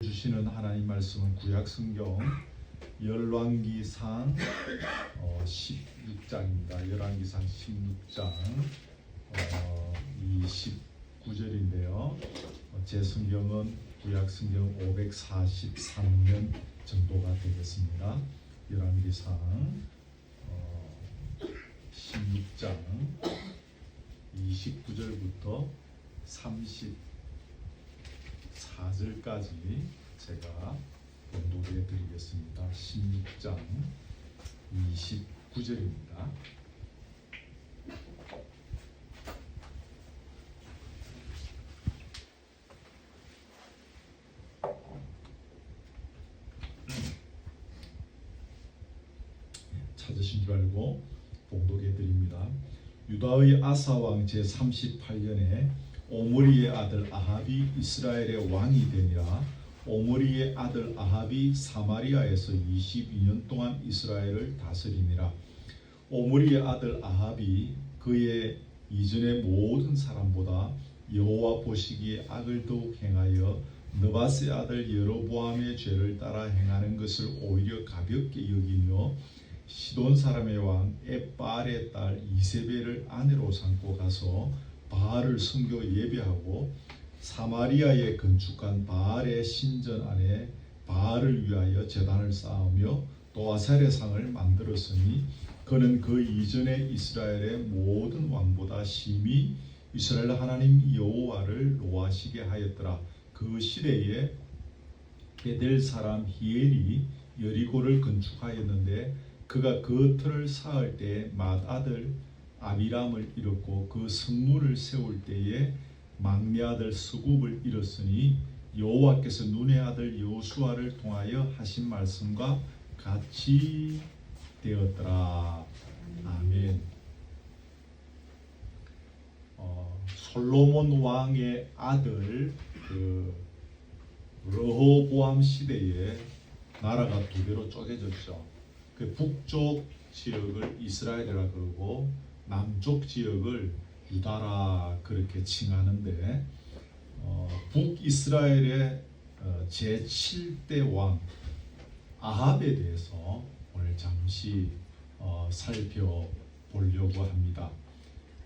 주시는 하나님 말씀은 구약성경 열왕기상 16장입니다. 열왕기상 16장 29절인데요. 제 성경은 구약성경 543년 정도가 되겠습니다. 열왕기상 16장 29절부터 34절까지 제가 봉독해 드리겠습니다. 16장 29절입니다. 찾으신 줄 알고 봉독해 드립니다. 유다의 아사왕 제38년에 오므리의 아들 아합이 이스라엘의 왕이 되니라. 오므리의 아들 아합이 사마리아에서 22년 동안 이스라엘을 다스리니라. 오므리의 아들 아합이 그의 이전의 모든 사람보다 여호와 보시기에 악을 더욱 행하여 느밧의 아들 여로보암의 죄를 따라 행하는 것을 오히려 가볍게 여기며 시돈 사람의 왕 엣바알의 딸 이세벨을 아내로 삼고 가서 바알을 섬겨 예배하고 사마리아에 건축한 바알의 신전 안에 바알을 위하여 제단을 쌓으며 또 아셀의 상을 만들었으니 그는 그 이전에 이스라엘의 모든 왕보다 심히 이스라엘 하나님 여호와를 노하시게 하였더라. 그 시대에 베델 사람 히엘이 여리고를 건축하였는데 그가 그 틀을 쌓을 때에 맏아들 아비람을 잃었고 그 성문을 세울 때에 막내 아들 스굽을 잃었으니 여호와께서 눈의 아들 여호수아를 통하여 하신 말씀과 같이 되었더라. 아멘. 솔로몬 왕의 아들 르호보암 시대에 나라가 두 개로 쪼개졌죠. 그 북쪽 지역을 이스라엘이라 그러고 남쪽 지역을 유다라 그렇게 칭하는데 북이스라엘의 제7대 왕 아합에 대해서 오늘 잠시 살펴보려고 합니다.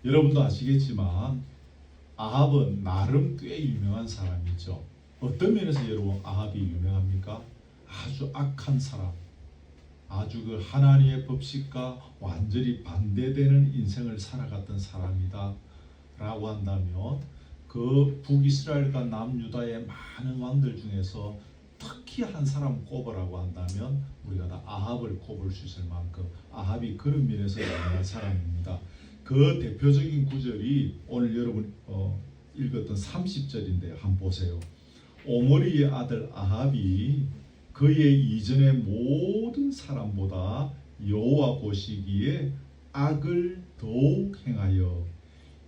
여러분도 아시겠지만 아합은 나름 꽤 유명한 사람이죠. 어떤 면에서 여러분 아합이 유명합니까? 아주 악한 사람, 아주 그 하나님의 법칙과 완전히 반대되는 인생을 살아갔던 사람이다 라고 한다면 그 북이스라엘과 남유다의 많은 왕들 중에서 특히 한 사람 꼽으라고 한다면 우리가 다 아합을 꼽을 수 있을 만큼 아합이 그런 면에서 유명한 사람입니다. 그 대표적인 구절이 오늘 여러분 읽었던 30절인데 한번 보세요. 오므리의 아들 아합이 그의 이전의 모든 사람보다 여호와 보시기에 악을 더욱 행하여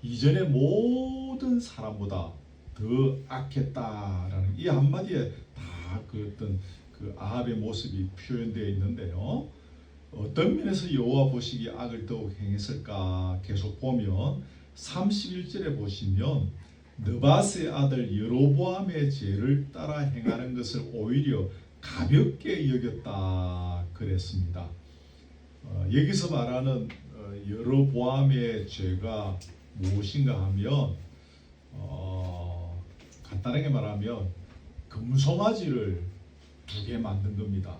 이전의 모든 사람보다 더 악했다라는 이 한마디에 다 그 어떤 그 아합의 모습이 표현되어 있는데요. 어떤 면에서 여호와 보시기에 악을 더욱 행했을까 계속 보면 31절에 보시면 느밧의 아들 여로보암의 죄를 따라 행하는 것을 오히려 가볍게 여겼다 그랬습니다. 여기서 말하는 여로보암의 죄가 무엇인가 하면 간단하게 말하면 금송아지를 두 개 만든 겁니다.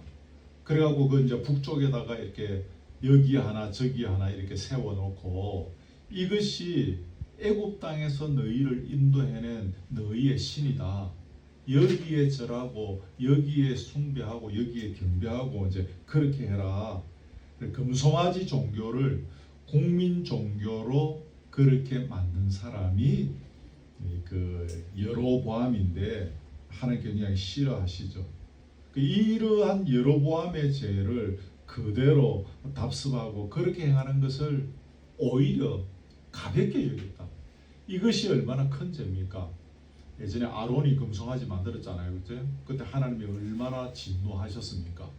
그래갖고 그 이제 북쪽에다가 이렇게 여기 하나 저기 하나 이렇게 세워놓고 이것이 애굽 땅에서 너희를 인도해낸 너희의 신이다. 여기에 절하고 여기에 숭배하고 여기에 경배하고 이제 그렇게 해라. 금송아지 종교를 국민 종교로 그렇게 만든 사람이 그 여로보암인데 하나님께 굉장히 싫어하시죠. 이러한 여로보암의 죄를 그대로 답습하고 그렇게 행하는 것을 오히려 가볍게 여겼다. 이것이 얼마나 큰 죄입니까? 예전에 아론이 금송아지 만들었잖아요. 그때 하나님이 얼마나 진노하셨습니까?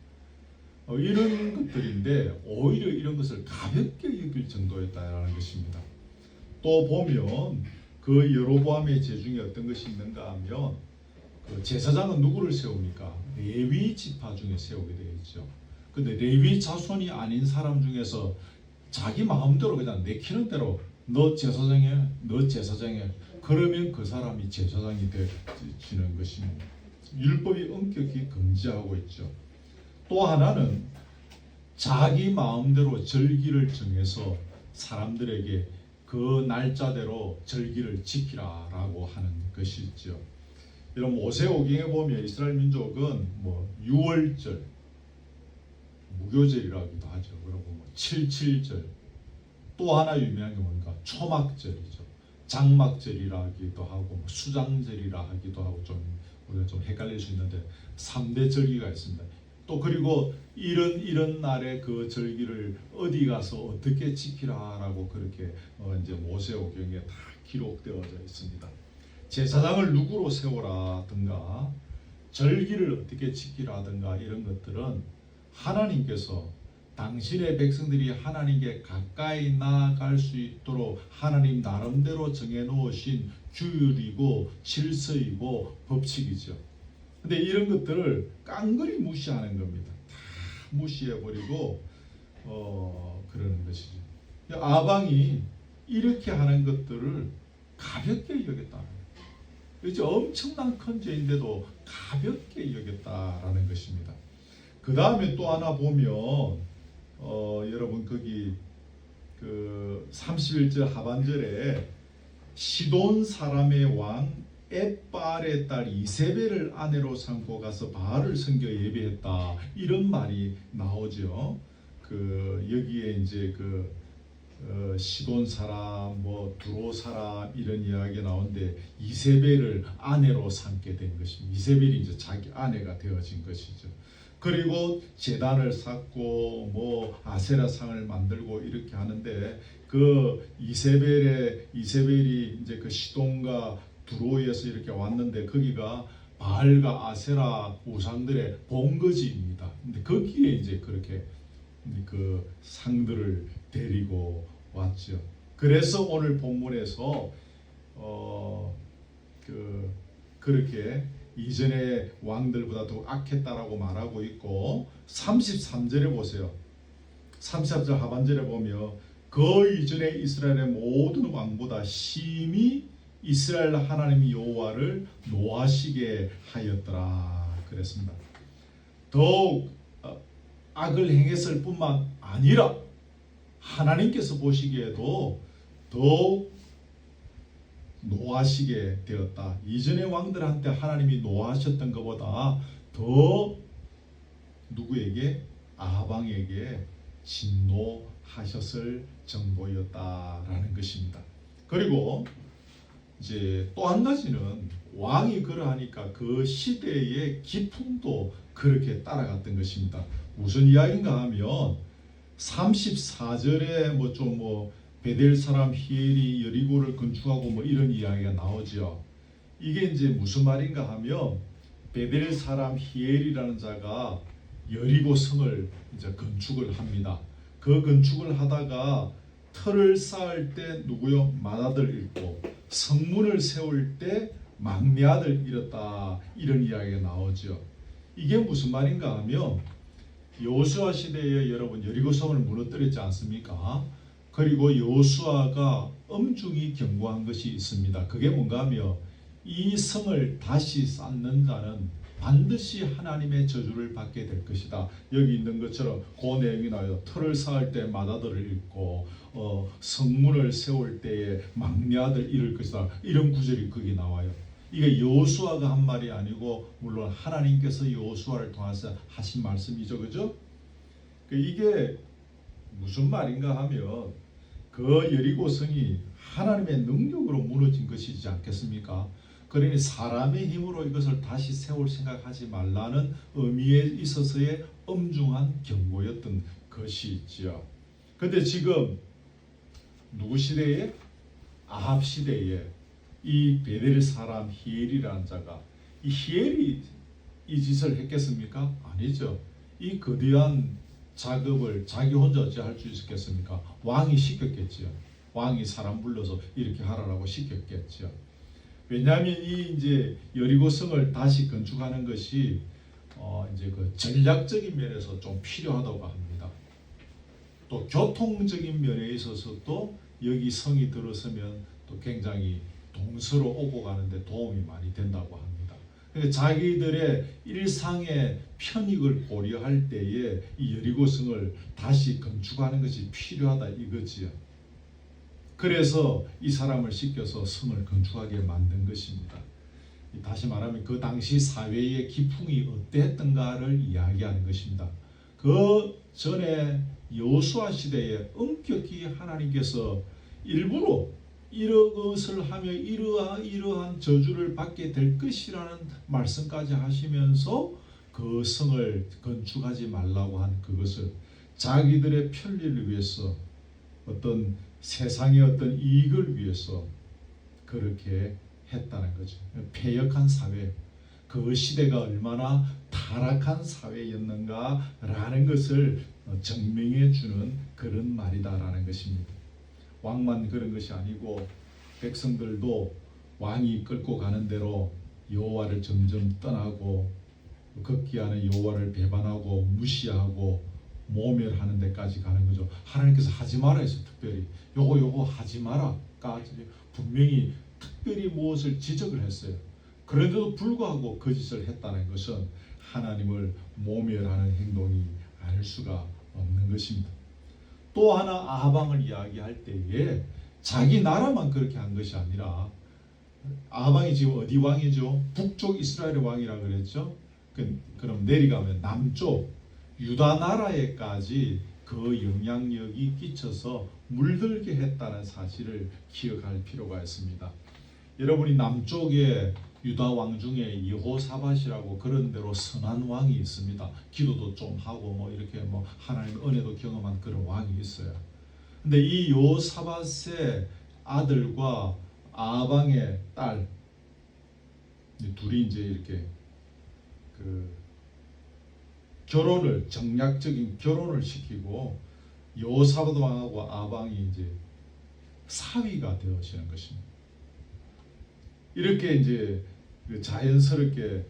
이런 것들인데 오히려 이런 것을 가볍게 여길 정도였다라는 것입니다. 또 보면 그 여로보암의 죄 중에 어떤 것이 있는가 하면 그 제사장은 누구를 세웁니까? 레위 지파 중에 세우게 되어 있죠. 근데 레위 자손이 아닌 사람 중에서 자기 마음대로 그냥 내키는 대로 너 제사장해, 너 제사장해. 그러면 그 사람이 제사장이 되는 것입니다. 율법이 엄격히 금지하고 있죠. 또 하나는 자기 마음대로 절기를 정해서 사람들에게 그 날짜대로 절기를 지키라라고 하는 것이죠. 이런 모세오경에 보면 이스라엘 민족은 뭐 6월절, 무교절이라고도 하죠. 그리고 뭐 77절, 또 하나 유명한 게 뭔가 초막절이죠. 장막절이라기도 하고 뭐 수장절이라 하기도 하고 좀 우리가 좀 헷갈릴 수 있는데 3대 절기가 있습니다. 또 그리고 이런 날에 그 절기를 어디 가서 어떻게 지키라라고 그렇게 이제 모세오경에 다 기록되어져 있습니다. 제사장을 누구로 세우라든가 절기를 어떻게 지키라든가 이런 것들은 하나님께서 당신의 백성들이 하나님께 가까이 나아갈 수 있도록 하나님 나름대로 정해놓으신 규율이고 질서이고 법칙이죠. 근데 이런 것들을 깡그리 무시하는 겁니다. 다 무시해버리고 그러는 것이죠. 아방이 이렇게 하는 것들을 가볍게 여겼다. 이제 엄청난 큰 죄인데도 가볍게 여겼다라는 것입니다. 그 다음에 또 하나 보면 여러분 거기 그 31절 하반절에 시돈 사람의 왕 엣바알의 딸 이세벨을 아내로 삼고 가서 바알을 섬겨 예배했다 이런 말이 나오죠. 그 여기에 이제 그 시돈 사람, 뭐 두로 사람 이런 이야기가 나오는데 이세벨을 아내로 삼게 된 것입니다. 이세벨이 이제 자기 아내가 되어진 것이죠. 그리고 제단을 쌓고 뭐 아세라상을 만들고 이렇게 하는데 그 이세벨이 이제 그 시돈과 두로에서 이렇게 왔는데 거기가 바알과 아세라 우상들의 본거지입니다. 근데 거기에 이제 그렇게 그 상들을 데리고 왔죠. 그래서 오늘 본문에서 그렇게 이전의 왕들보다 더 악했다라고 말하고 있고 33절에 보세요. 33절 하반절에 보면 그 이전의 이스라엘의 모든 왕보다 심히 이스라엘 하나님 여호와를 노하시게 하였더라 그랬습니다. 더욱 악을 행했을 뿐만 아니라 하나님께서 보시기에도 더욱 노하시게 되었다. 이전의 왕들한테 하나님이 노하셨던 것보다 더 누구에게? 아방에게 진노하셨을 정도였다라는 것입니다. 그리고 이제 또 한 가지는 왕이 그러하니까 그 시대의 기풍도 그렇게 따라갔던 것입니다. 무슨 이야기인가 하면 34절에 베델 사람 히엘이 여리고를 건축하고 뭐 이런 이야기가 나오죠. 이게 이제 무슨 말인가 하면 베델 사람 히엘이라는 자가 여리고 성을 이제 건축을 합니다. 그 건축을 하다가 터를 쌓을 때 누구요? 맏아들 잃고 성문을 세울 때 막내 아들 잃었다 이런 이야기가 나오죠. 이게 무슨 말인가 하면 여호수아 시대에 여러분 여리고 성을 무너뜨렸지 않습니까? 그리고 여호수아가 엄중히 경고한 것이 있습니다. 그게 뭔가 하면 이 성을 다시 쌓는 자는 반드시 하나님의 저주를 받게 될 것이다. 여기 있는 것처럼 그 내용이 나와요. 터를 쌓을 때 맏아들을 잃고 성문을 세울 때에 막내 아들 잃을 것이다. 이런 구절이 거기 나와요. 이게 여호수아가 한 말이 아니고 물론 하나님께서 여호수아를 통해서 하신 말씀이죠. 그죠? 이게 무슨 말인가 하면 그 여리고 성이 하나님의 능력으로 무너진 것이지 않겠습니까? 그러니 사람의 힘으로 이것을 다시 세울 생각하지 말라는 의미에 있어서의 엄중한 경고였던 것이지요. 근데 지금 누구 시대에? 아합 시대에 이 베델 사람 히엘이라는 자가 이 히엘이 이 짓을 했겠습니까? 아니죠. 이 거대한 작업을 자기 혼자 어찌 할 수 있었겠습니까? 왕이 시켰겠지요. 왕이 사람 불러서 이렇게 하라고 시켰겠죠. 왜냐하면 이 이제 여리고성을 다시 건축하는 것이 이제 그 전략적인 면에서 좀 필요하다고 합니다. 또 교통적인 면에 있어서도 여기 성이 들어서면 또 굉장히 동서로 오고 가는데 도움이 많이 된다고 합니다. 그러니까 자기들의 일상의 편익을 고려할 때에 이 여리고성을 다시 건축하는 것이 필요하다 이거지요. 그래서 이 사람을 시켜서 성을 건축하게 만든 것입니다. 다시 말하면 그 당시 사회의 기풍이 어땠던가를 이야기하는 것입니다. 그 전에 여호수아 시대에 엄격히 하나님께서 일부러 이것을 하며 이러한 저주를 받게 될 것이라는 말씀까지 하시면서 그 성을 건축하지 말라고 한 그것을 자기들의 편리를 위해서 어떤 세상의 어떤 이익을 위해서 그렇게 했다는 거죠. 패역한 사회, 그 시대가 얼마나 타락한 사회였는가라는 것을 증명해 주는 그런 말이다라는 것입니다. 왕만 그런 것이 아니고 백성들도 왕이 끌고 가는 대로 여호와를 점점 떠나고 극기하는 여호와를 배반하고 무시하고 모멸하는 데까지 가는 거죠. 하나님께서 하지 마라 해서 특별히 요거 하지 마라까지 분명히 특별히 무엇을 지적을 했어요. 그런데도 불구하고 거짓을 했다는 것은 하나님을 모멸하는 행동이 아닐 수가 없는 것입니다. 또 하나 아하방을 이야기할 때에 자기 나라만 그렇게 한 것이 아니라 아하방이 지금 어디 왕이죠? 북쪽 이스라엘의 왕이라 그랬죠. 그럼 내려가면 남쪽 유다 나라에까지 그 영향력이 끼쳐서 물들게 했다는 사실을 기억할 필요가 있습니다. 여러분이 남쪽에 유다 왕 중에 여호사밧이라고 그런 대로 선한 왕이 있습니다. 기도도 좀 하고 뭐 이렇게 뭐 하나님의 은혜도 경험한 그런 왕이 있어요. 근데 이 여호사밧의 아들과 아방의 딸 둘이 이제 이렇게 그 결혼을 정략적인 결혼을 시키고 여호사밧 왕하고 아방이 이제 사위가 되어지는 것입니다. 이렇게 이제 자연스럽게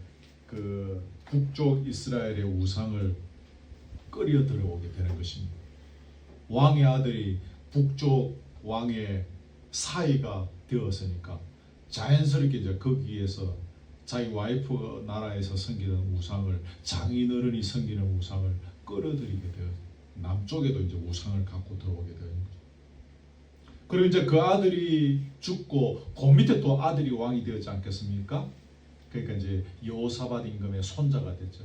그 북쪽 이스라엘의 우상을 끌어 들어오게 되는 것입니다. 왕의 아들이 북쪽 왕의 사위가 되었으니까 자연스럽게 이제 거기에서 자기 와이프 나라에서 섬기는 우상을 장인어른이 섬기는 우상을 끌어들이게 되어 남쪽에도 이제 우상을 갖고 들어오게 되는 거죠. 그리고 이제 그 아들이 죽고 그 밑에 또 아들이 왕이 되었지 않겠습니까? 그러니까 이제 여호사밧 임금의 손자가 됐죠.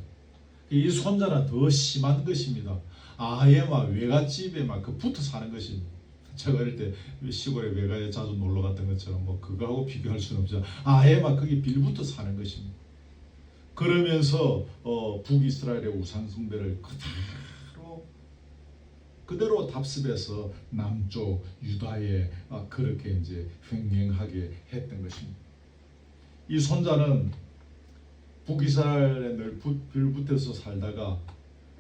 이 손자는 더 심한 것입니다. 아예 막 외갓집에 막 그 붙어 사는 것입니다. 제가 어릴 때 시골에 외가에 자주 놀러 갔던 것처럼 뭐 그거하고 비교할 수는 없죠. 아예 막 거기 빌붙어 사는 것입니다. 그러면서 북이스라엘의 우상 숭배를 그대로 답습해서 남쪽 유다에 그렇게 이제 횡행하게 했던 것입니다. 이 손자는 북이스라엘에 늘 빌붙어서 살다가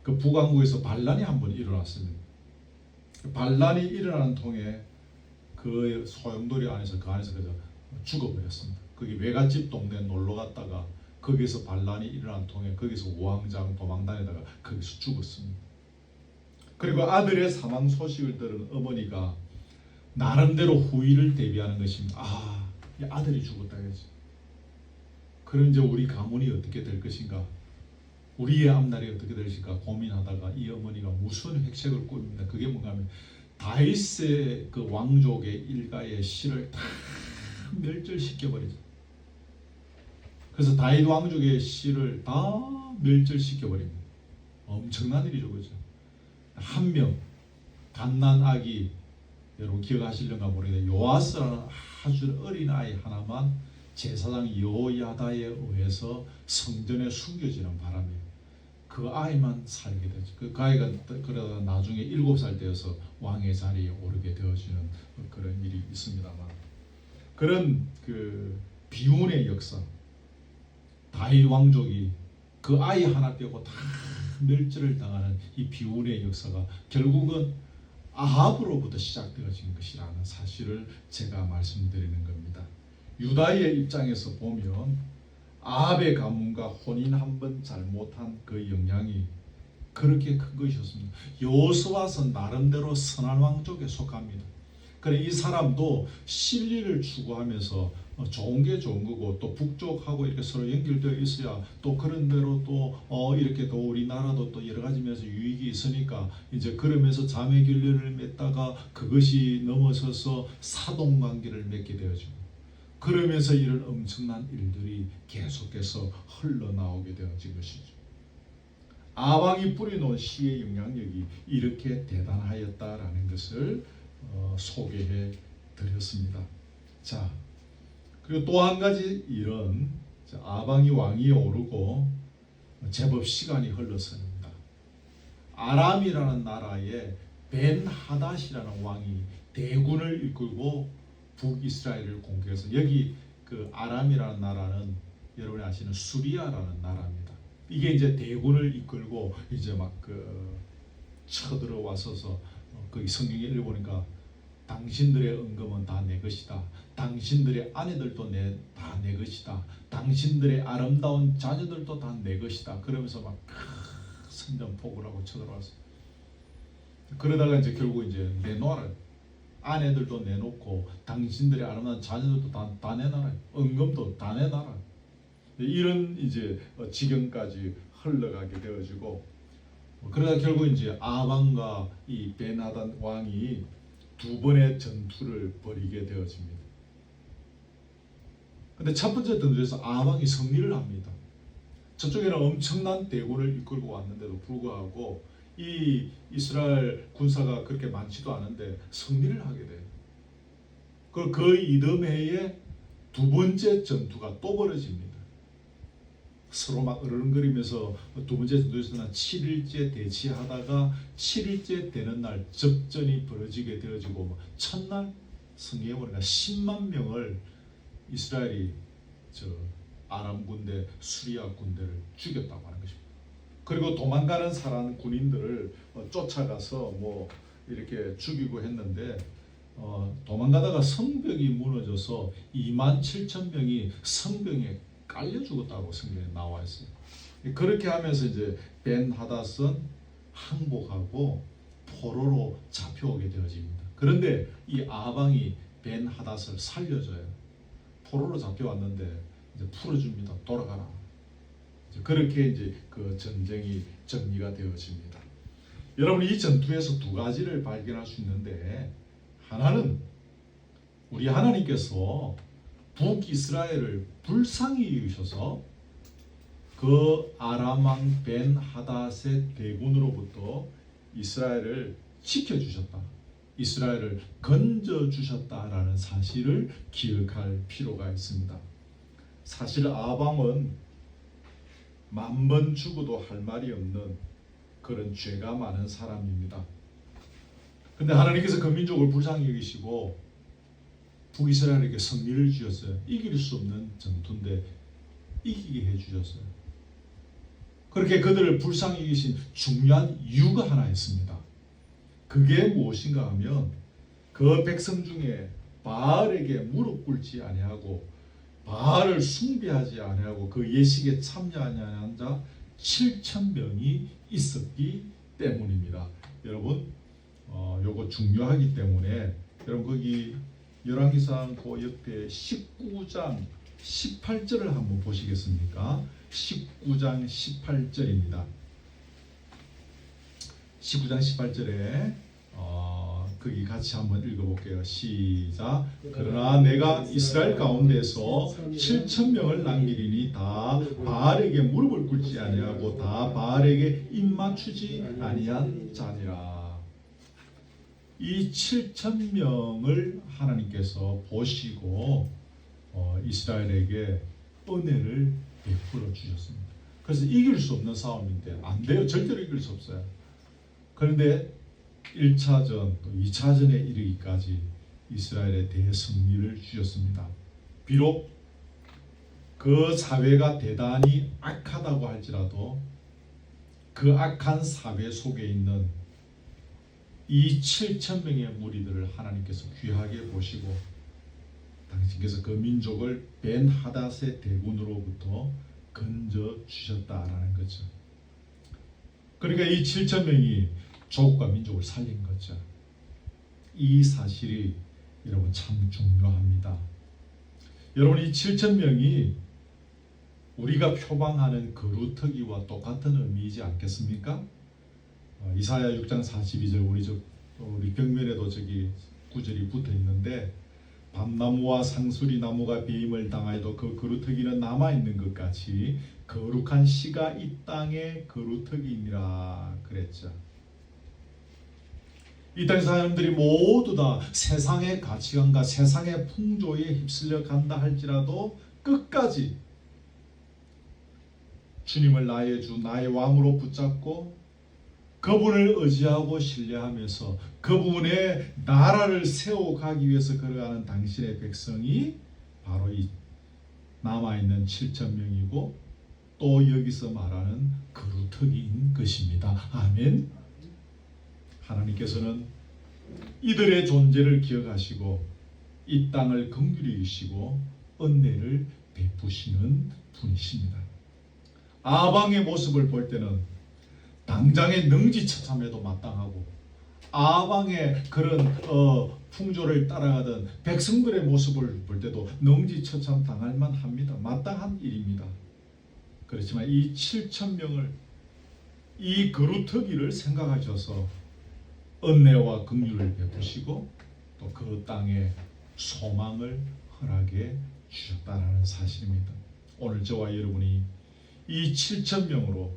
그 북왕국에서 반란이 한번 일어났습니다. 반란이 일어나는 통에 그 소용돌이 안에서 그 안에서 그저 죽어버렸습니다. 거기 외갓집 동네에 놀러 갔다가 거기서 반란이 일어난 통에 거기서 우왕좌왕 도망다니다가 거기서 죽었습니다. 그리고 아들의 사망 소식을 들은 어머니가 나름대로 후일을 대비하는 것입니다. 이 아들이 죽었다 그러지. 그럼 이제 우리 가문이 어떻게 될 것인가? 우리의 앞날이 어떻게 될 것인가 고민하다가 이 어머니가 무슨 획책을 꾸밉니다. 그게 뭔가 하면 다윗의 그 왕족의 일가의 씨를 다 멸절시켜버리죠. 그래서 다윗 왕족의 씨를 다 멸절시켜버립니다. 엄청난 일이죠. 그죠? 한 명 갓난 아기, 여러분 기억하시려나 모르겠는데 요아스라는 아주 어린 아이 하나만 제사장 여호야다에 의해서 성전에 숨겨지는 바람에 그 아이만 살게 되죠. 그 아이가 그러다 나중에 7살 되어서 왕의 자리에 오르게 되어지는 그런 일이 있습니다만, 그런 그 비운의 역사, 다윗 왕족이 그 아이 하나 빼고 다 멸절을 당하는 이 비운의 역사가 결국은 아합으로부터 시작되어진 것이라는 사실을 제가 말씀드리는 겁니다. 유다의 입장에서 보면 아합의 가문과 혼인 한번 잘못한 그 영향이 그렇게 큰 것이었습니다. 여호수아는 나름대로 선한 왕족에 속합니다. 그래 이 사람도 진리를 추구하면서 좋은 게 좋은 거고 또 북쪽하고 이렇게 서로 연결되어 있어야 또 그런 대로 또 이렇게 또 우리나라도 또 여러 가지 면에서 유익이 있으니까 이제 그러면서 자매 결례를 맺다가 그것이 넘어서서 사돈 관계를 맺게 되어지고 그러면서 이런 엄청난 일들이 계속해서 흘러나오게 되어진 것이죠. 아방이 뿌려놓은 시의 영향력이 이렇게 대단하였다라는 것을 소개해 드렸습니다. 자, 그리고 또 한 가지 일은 아방이 왕이 오르고 제법 시간이 흘렀습니다. 아람이라는 나라에 벤하닷이라는 왕이 대군을 이끌고 북이스라엘을 공격해서 여기 그 아람이라는 나라는 여러분이 아시는 수리아라는 나라입니다. 이게 이제 대군을 이끌고 이제 막 쳐들어와서서 거기 성경에 읽어보니까 당신들의 은금은 다 내 것이다. 당신들의 아내들도 다 내 것이다. 당신들의 아름다운 자녀들도 다 내 것이다. 그러면서 막 선전포고를 하고 쳐들어왔어요. 그러다가 이제 결국 이제 내놓아라. 아내들도 내놓고 당신들의 아름다운 자녀들도 다 내놔라. 은금도 다 내놔라. 이런 이제 지경까지 흘러가게 되어지고 그러다 결국 이제 아방과 이 벤하닷 왕이 두 번의 전투를 벌이게 되어집니다. 근데 첫 번째 전투에서 아방이 승리를 합니다. 저쪽에는 엄청난 대군을 이끌고 왔는데도 불구하고 이 이스라엘 군사가 그렇게 많지도 않은데 승리를 하게 돼요. 그 이듬해에 두 번째 전투가 또 벌어집니다. 서로 막 으르렁거리면서 두 번째 전투에서는 7일째 대치하다가 7일째 되는 날 접전이 벌어지게 되어지고 첫날 승리해보니까 10만 명을 이스라엘이 아람 군대, 수리아 군대를 죽였다고 하는 것입니다. 그리고 도망가는 사람 군인들을 쫓아가서 뭐 이렇게 죽이고 했는데 도망가다가 성벽이 무너져서 27,000명이 성벽에 깔려 죽었다고 성경에 나와 있어요. 그렇게 하면서 이제 벤하닷은 항복하고 포로로 잡혀오게 되어집니다. 그런데 이 아방이 벤하닷을 살려줘요. 포로로 잡혀왔는데 이제 풀어줍니다. 돌아가라. 그렇게 이제 그 전쟁이 정리가 되어집니다. 여러분 이 전투에서 두 가지를 발견할 수 있는데 하나는 우리 하나님께서 북이스라엘을 불쌍히 여기셔서 그 아람 왕 벤하닷의 대군으로부터 이스라엘을 지켜주셨다. 이스라엘을 건져주셨다라는 사실을 기억할 필요가 있습니다. 사실 아방은 10,000번 죽어도 할 말이 없는 그런 죄가 많은 사람입니다. 근데 하나님께서 그 민족을 불쌍히 여기시고 북이스라엘에게 승리를 주셨어요. 이길 수 없는 전투인데 이기게 해주셨어요. 그렇게 그들을 불쌍히 여기신 중요한 이유가 하나 있습니다. 그게 무엇인가 하면 그 백성 중에 바알에게 무릎 꿇지 아니하고 바알을 숭배하지 아니하고 그 예식에 참여하지 아니한 자 7,000명이 있었기 때문입니다. 여러분 요거 중요하기 때문에 여러분 거기 열왕기상 그 옆에 19장 18절을 한번 보시겠습니까? 19장 18절입니다. 19장 18절에 거기 같이 한번 읽어볼게요. 시작. 그러나 내가 이스라엘 가운데서 7,000명을 남기리니 다 바알에게 무릎을 꿇지 아니하고 다 바알에게 입맞추지 아니한 자니라. 이 7,000명을 하나님께서 보시고 이스라엘에게 은혜를 베풀어 주셨습니다. 그래서 이길 수 없는 싸움인데 안 돼요. 절대로 이길 수 없어요. 그런데 1차전 또 2차전에 이르기까지 이스라엘에 대승리를 주셨습니다. 비록 그 사회가 대단히 악하다고 할지라도 그 악한 사회 속에 있는 이 7,000명의 무리들을 하나님께서 귀하게 보시고 당신께서 그 민족을 벤 하닷의 대군으로부터 건져 주셨다라는 거죠. 그러니까 이 7천 명이 조국과 민족을 살린 거죠. 이 사실이 여러분 참 중요합니다. 여러분 이 7천 명이 우리가 표방하는 거루터기와 똑같은 의미이지 않겠습니까? 이사야 6장 42절 우리 벽면에도 저기 구절이 붙어 있는데 밤나무와 상수리 나무가 배임을 당하여도 그 거루터기는 남아 있는 것 같이 거룩한 씨가 이 땅의 거루터기니라 그랬죠. 이 땅 사람들이 모두 다 세상의 가치관과 세상의 풍조에 휩쓸려 간다 할지라도 끝까지 주님을 나의 주 나의 왕으로 붙잡고 그분을 의지하고 신뢰하면서 그분의 나라를 세워가기 위해서 걸어가는 당신의 백성이 바로 이 남아있는 7천 명이고 또 여기서 말하는 거루터기인 것입니다. 아멘. 하나님께서는 이들의 존재를 기억하시고 이 땅을 긍휼히 여기시고 은혜를 베푸시는 분이십니다. 아방의 모습을 볼 때는 당장의 능지처참에도 마땅하고 아방의 그런 풍조를 따라가던 백성들의 모습을 볼 때도 능지처참 당할 만합니다. 마땅한 일입니다. 그렇지만 이 7천 명을 이 거루터기를 생각하셔서 은혜와 긍휼을 베푸시고 또 그 땅에 소망을 허락해 주셨다는 사실입니다. 오늘 저와 여러분이 이 7천 명으로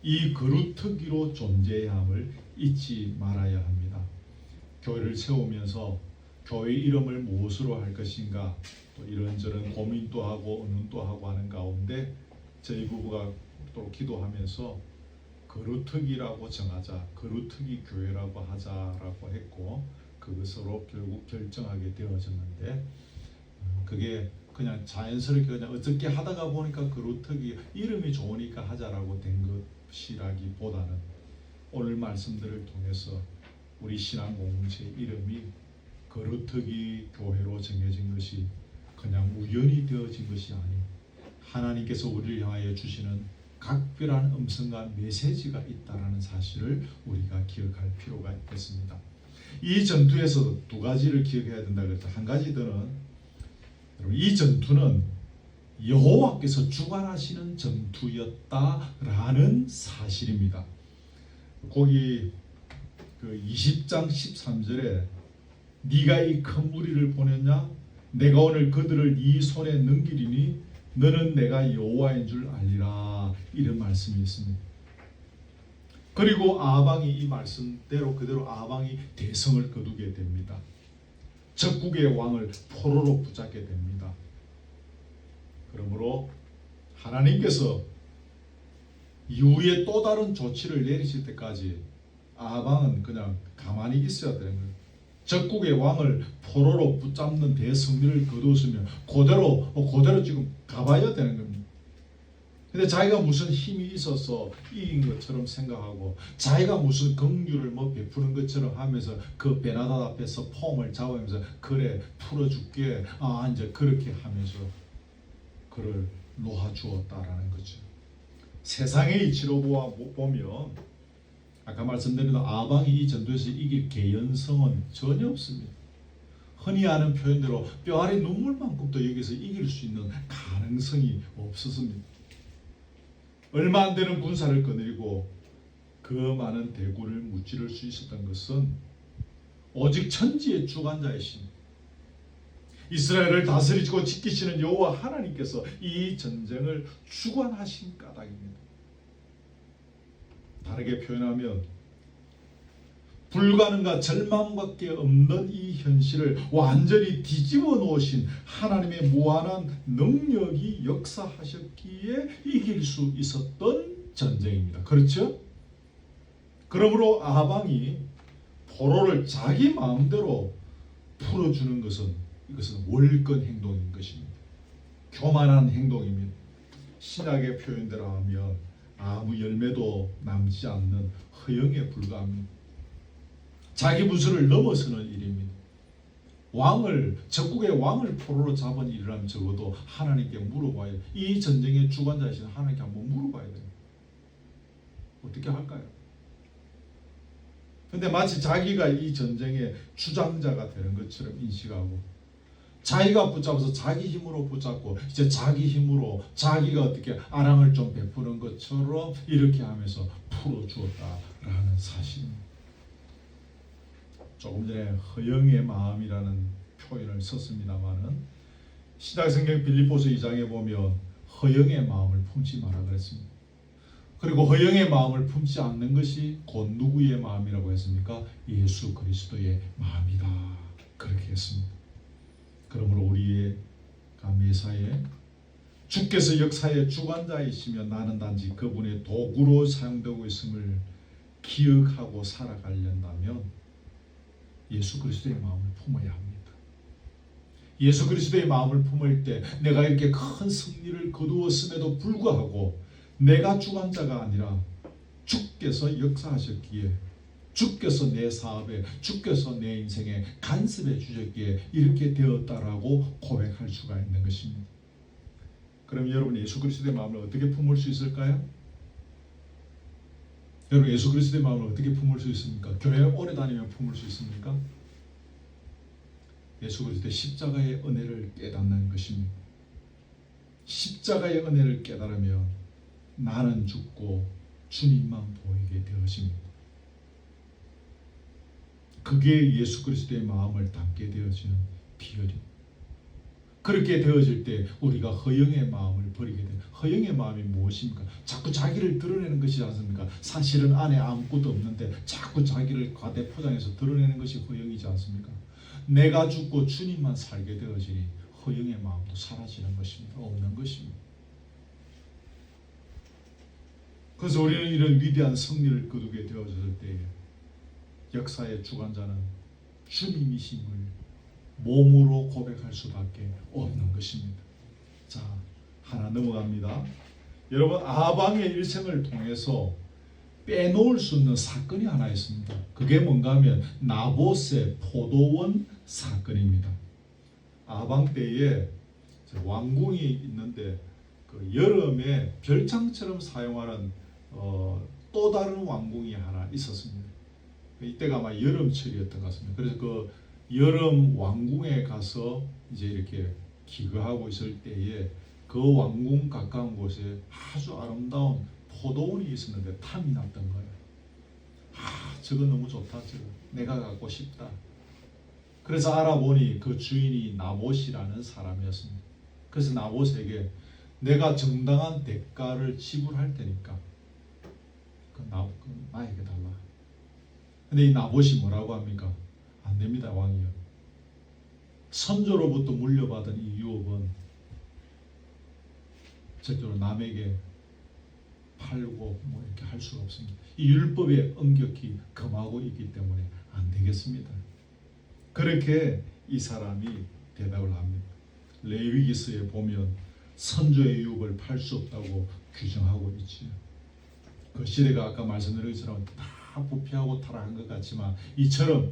이 거루터기로 존재해야 함을 잊지 말아야 합니다. 교회를 세우면서 교회 이름을 무엇으로 할 것인가 또 이런저런 고민도 하고 의논도 하고 하는 가운데 저희 부부가 또 기도하면서 거루터기라고 정하자, 거루터기 교회라고 하자라고 했고 그것으로 결국 결정하게 되어졌는데 그게 그냥 자연스럽게 그냥 어떻게 하다가 보니까 거루터기 이름이 좋으니까 하자라고 된 것이라기보다는 오늘 말씀들을 통해서 우리 신앙 공동체 이름이 거루터기 교회로 정해진 것이 그냥 우연히 되어진 것이 아닌 하나님께서 우리를 향하여 주시는 각별한 음성과 메시지가 있다는 사실을 우리가 기억할 필요가 있겠습니다. 이 전투에서 두 가지를 기억해야 된다 그랬다. 한 가지들은 이 전투는 여호와께서 주관하시는 전투였다라는 사실입니다. 거기 그 20장 13절에 네가 이 큰 무리를 보냈냐? 내가 오늘 그들을 네 손에 넘기리니 너는 내가 여호와인 줄 알리라 이런 말씀이 있습니다. 그리고 아방이 이 말씀대로 그대로 아방이 대성을 거두게 됩니다. 적국의 왕을 포로로 붙잡게 됩니다. 그러므로 하나님께서 이후에 또 다른 조치를 내리실 때까지 아방은 그냥 가만히 있어야 되는 거예요. 적국의 왕을 포로로 붙잡는 대성리를 거두었으면 그대로 지금 가봐야 되는 겁니다. 근데 자기가 무슨 힘이 있어서 이긴 것처럼 생각하고 자기가 무슨 긍휼을 베푸는 것처럼 하면서 그 베나닷 앞에서 폼을 잡으면서 그래 풀어줄게 이제 그렇게 하면서 그를 놓아주었다라는 거죠. 세상의 이치로 보면 아까 말씀드린 아방이 이 전투에서 이길 개연성은 전혀 없습니다. 흔히 하는 표현대로 뼈아래 눈물만큼도 여기서 이길 수 있는 가능성이 없었습니다. 얼마 안 되는 군사를 거느리고 그 많은 대군을 무찌를 수 있었던 것은 오직 천지의 주관자이신 이스라엘을 다스리시고 지키시는 여호와 하나님께서 이 전쟁을 주관하신 까닭입니다. 다르게 표현하면 불가능과 절망밖에 없는 이 현실을 완전히 뒤집어 놓으신 하나님의 무한한 능력이 역사하셨기에 이길 수 있었던 전쟁입니다. 그렇죠? 그러므로 아방이 포로를 자기 마음대로 풀어주는 것은 이것은 월권 행동인 것입니다. 교만한 행동입니다. 신학의 표현대로 하면 아무 열매도 남지 않는 허영에 불과합니다. 자기 부수를 넘어서는 일입니다. 적국의 왕을 포로로 잡은 일이라면 적어도 하나님께 물어봐야 돼요. 이 전쟁의 주관자이신 하나님께 한번 물어봐야 돼요. 어떻게 할까요? 근데 마치 자기가 이 전쟁의 주장자가 되는 것처럼 인식하고, 자기가 붙잡아서 자기 힘으로 붙잡고 이제 자기 힘으로 자기가 어떻게 아랑을 좀 베푸는 것처럼 이렇게 하면서 풀어주었다라는 사실입니다. 조금 전에 허영의 마음이라는 표현을 썼습니다마는 신약성경 빌립보서 2장에 보면 허영의 마음을 품지 마라 그랬습니다. 그리고 허영의 마음을 품지 않는 것이 곧 누구의 마음이라고 했습니까? 예수 그리스도의 마음이다 그렇게 했습니다. 그러므로 우리가 매사에 주께서 역사의 주관자이시며 나는 단지 그분의 도구로 사용되고 있음을 기억하고 살아가려면 예수 그리스도의 마음을 품어야 합니다. 예수 그리스도의 마음을 품을 때 내가 이렇게 큰 승리를 거두었음에도 불구하고 내가 주관자가 아니라 주께서 역사하셨기에, 주께서 내 사업에, 주께서 내 인생에 간섭해 주셨기에 이렇게 되었다라고 고백할 수가 있는 것입니다. 그럼 여러분 예수 그리스도의 마음을 어떻게 품을 수 있을까요? 여러분 예수 그리스도의 마음을 어떻게 품을 수 있습니까? 교회 오래 다니면 품을 수 있습니까? 예수 그리스도의 십자가의 은혜를 깨닫는 것입니다. 십자가의 은혜를 깨달으면 나는 죽고 주님만 보이게 되어집니다. 그게 예수 그리스도의 마음을 담게 되어지는 비결입니다. 그렇게 되어질 때 우리가 허영의 마음을 버리게 돼요. 허영의 마음이 무엇입니까? 자꾸 자기를 드러내는 것이지 않습니까? 사실은 안에 아무것도 없는데 자꾸 자기를 과대포장해서 드러내는 것이 허영이지 않습니까? 내가 죽고 주님만 살게 되어지니 허영의 마음도 사라지는 것입니다. 없는 것입니다. 그래서 우리는 이런 위대한 승리를 거두게 되어졌을 때에 역사의 주관자는 주님이심을 몸으로 고백할 수밖에 없는 것입니다. 자, 하나 넘어갑니다. 여러분 아방의 일생을 통해서 빼놓을 수 없는 사건이 하나 있습니다. 그게 뭔가 하면 나봇의 포도원 사건입니다. 아방 때에 왕궁이 있는데 그 여름에 별장처럼 사용하는 또 다른 왕궁이 하나 있었습니다. 이때가 아마 여름철이었던 것 같습니다. 그래서 그 여름 왕궁에 가서 이제 이렇게 기거하고 있을 때에 그 왕궁 가까운 곳에 아주 아름다운 포도원이 있었는데 탐이 났던 거예요. 저거 너무 좋다. 저거 내가 갖고 싶다. 그래서 알아보니 그 주인이 나봇이라는 사람이었습니다. 그래서 나봇에게 내가 정당한 대가를 지불할 테니까 나에게 달라. 근데 이 나봇이 뭐라고 합니까? 안 됩니다, 왕이요. 선조로부터 물려받은 이 유업은 절대로 남에게 팔고 뭐 이렇게 할 수가 없습니다. 이 율법에 엄격히 금하고 있기 때문에 안 되겠습니다. 그렇게 이 사람이 대답을 합니다. 레위기서에 보면 선조의 유업을 팔 수 없다고 규정하고 있지요. 그 시대가 아까 말씀드린 것처럼 다 부패하고 타락한 것 같지만 이처럼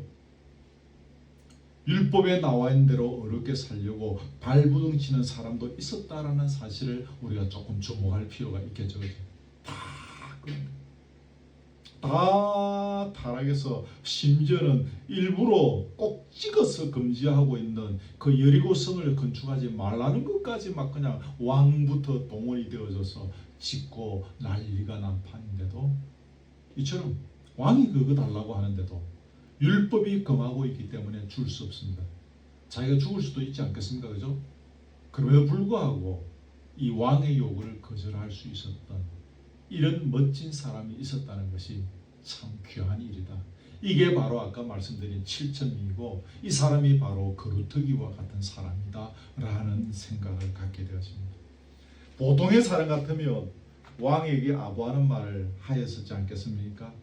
율법에 나와 있는 대로 어렵게 살려고 발부둥 치는 사람도 있었다라는 사실을 우리가 조금 주목할 필요가 있겠죠. 다 타락해서 심지어는 일부러 꼭 찍어서 금지하고 있는 그 여리고성을 건축하지 말라는 것까지 막 그냥 왕부터 동원이 되어져서 짓고 난리가 난 판인데도 이처럼 왕이 그거 달라고 하는데도 율법이 금하고 있기 때문에 줄 수 없습니다. 자기가 죽을 수도 있지 않겠습니까? 그죠? 그럼에도 불구하고 이 왕의 요구를 거절할 수 있었던 이런 멋진 사람이 있었다는 것이 참 귀한 일이다. 이게 바로 아까 말씀드린 7천명이고 이 사람이 바로 거루터기와 같은 사람이다 라는 생각을 갖게 되었습니다. 보통의 사람 같으면 왕에게 아부하는 말을 하였었지 않겠습니까?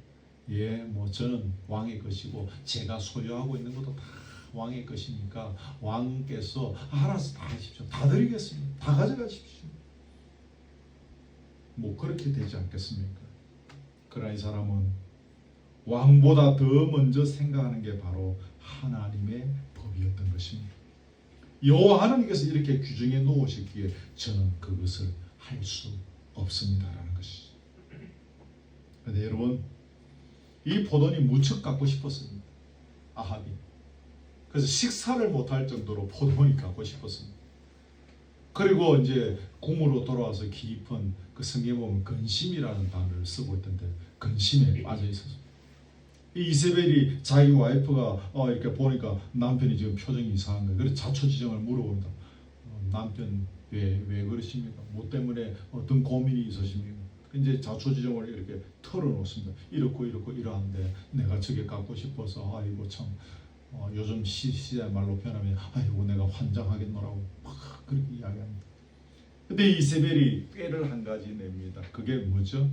예, 뭐 저는 왕의 것이고 제가 소유하고 있는 것도 다 왕의 것이니까 왕께서 알아서 다 하십시오. 다 드리겠습니다. 다 가져가십시오. 뭐 그렇게 되지 않겠습니까? 그러나 이 사람은 왕보다 더 먼저 생각하는 게 바로 하나님의 법이었던 것입니다. 여호와 하나님께서 이렇게 규정해 놓으셨기에 저는 그것을 할 수 없습니다라는 것이죠. 그런데 여러분, 이 포도원이 무척 갖고 싶었습니다. 아합이. 그래서 식사를 못할 정도로 포도원이 갖고 싶었습니다. 그리고 이제 궁으로 돌아와서 깊은 그 성경에 보면 근심이라는 단어를 쓰고 있던데 근심에 빠져 있었습니다. 이세벨이 자기 와이프가 이렇게 보니까 남편이 지금 표정이 이상한 거예요. 그래서 자초지종을 물어봅니다. 남편 왜 그러십니까? 뭐 때문에 어떤 고민이 있으십니까? 이제 자초지종을 이렇게 털어놓습니다. 이렇고 이러한데 내가 저게 갖고 싶어서 아이고 참 요즘 시대 말로 표현하면 아이고 내가 환장하겠노라고 막 그렇게 이야기합니다. 근데 이세벨이 꾀를 한 가지 냅니다. 그게 뭐죠?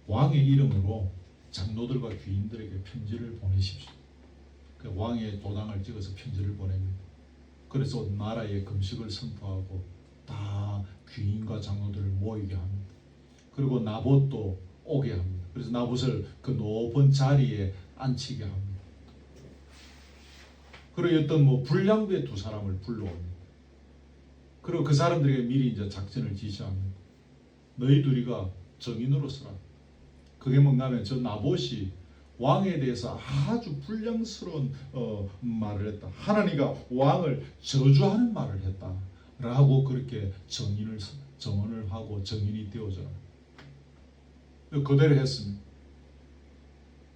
왕의 이름으로 장로들과 귀인들에게 편지를 보내십시오. 그 왕의 도장을 찍어서 편지를 보냅니다. 그래서 나라에 금식을 선포하고 다 귀인과 장로들을 모이게 합니다. 그리고 나봇도 오게 합니다. 그래서 나봇을 그 높은 자리에 앉히게 합니다. 그리고 어떤 뭐 불량부의 두 사람을 불러옵니다. 그리고 그 사람들에게 미리 이제 작전을 지시합니다. 너희 둘이가 정인으로 서라. 그게 뭔가 하면 저 나봇이 왕에 대해서 아주 불량스러운 말을 했다. 하나님과 왕을 저주하는 말을 했다. 라고 그렇게 정언을 하고 정인이 되어져라. 그대로 했습니다.